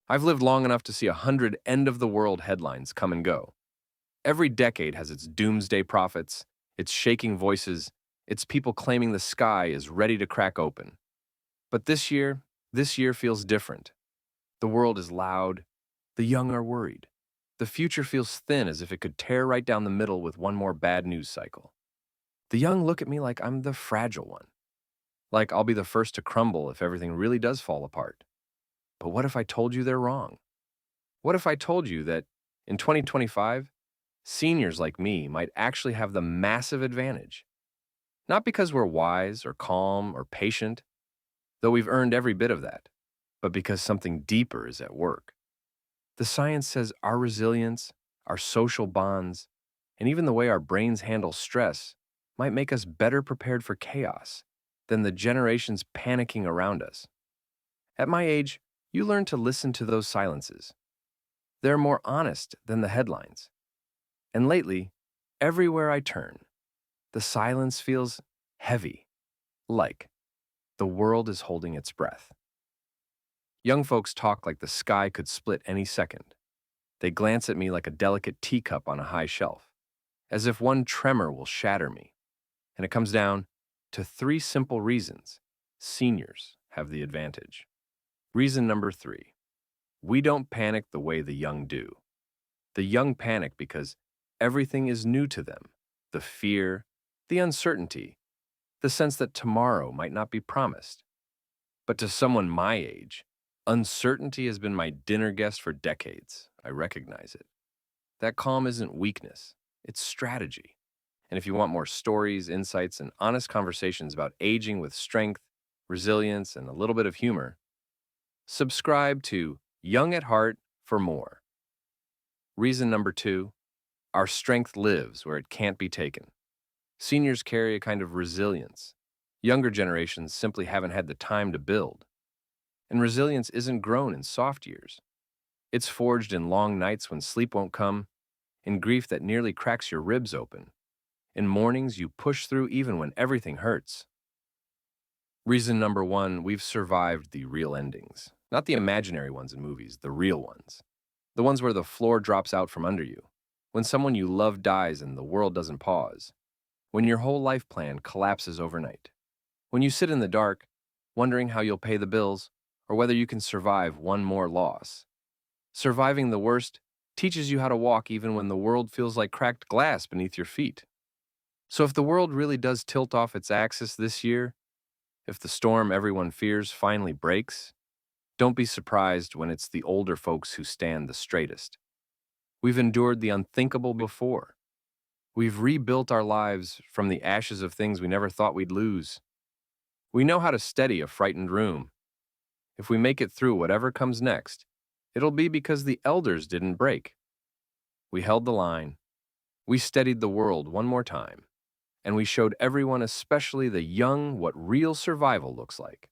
I've lived long enough to see 100 end-of-the-world headlines come and go. Every decade has its doomsday prophets, its shaking voices, its people claiming the sky is ready to crack open. But this year feels different. The world is loud. The young are worried. The future feels thin as if it could tear right down the middle with one more bad news cycle. The young look at me like I'm the fragile one, like I'll be the first to crumble if everything really does fall apart. But what if I told you they're wrong? What if I told you that in 2025, seniors like me might actually have the massive advantage? Not because we're wise or calm or patient, though we've earned every bit of that, but because something deeper is at work. The science says our resilience, our social bonds, and even the way our brains handle stress might make us better prepared for chaos than the generations panicking around us. At my age, you learn to listen to those silences. They're more honest than the headlines. And lately, everywhere I turn, the silence feels heavy, like the world is holding its breath. Young folks talk like the sky could split any second. They glance at me like a delicate teacup on a high shelf, as if one tremor will shatter me. And it comes down to three simple reasons seniors have the advantage. Reason number three, we don't panic the way the young do. The young panic because everything is new to them: the fear, the uncertainty, the sense that tomorrow might not be promised. But to someone my age, uncertainty has been my dinner guest for decades. I recognize it. That calm isn't weakness, it's strategy. And if you want more stories, insights, and honest conversations about aging with strength, resilience, and a little bit of humor, subscribe to Young at Heart for more. Reason number two, our strength lives where it can't be taken. Seniors carry a kind of resilience. Younger generations simply haven't had the time to build. And resilience isn't grown in soft years. It's forged in long nights when sleep won't come, in grief that nearly cracks your ribs open, in mornings you push through even when everything hurts. Reason number one, we've survived the real endings. Not the imaginary ones in movies, the real ones. The ones where the floor drops out from under you, when someone you love dies and the world doesn't pause, when your whole life plan collapses overnight, when you sit in the dark, wondering how you'll pay the bills or whether you can survive one more loss. Surviving the worst teaches you how to walk even when the world feels like cracked glass beneath your feet. So if the world really does tilt off its axis this year, if the storm everyone fears finally breaks, don't be surprised when it's the older folks who stand the straightest. We've endured the unthinkable before. We've rebuilt our lives from the ashes of things we never thought we'd lose. We know how to steady a frightened room. If we make it through whatever comes next, it'll be because the elders didn't break. We held the line. We steadied the world one more time. And we showed everyone, especially the young, what real survival looks like.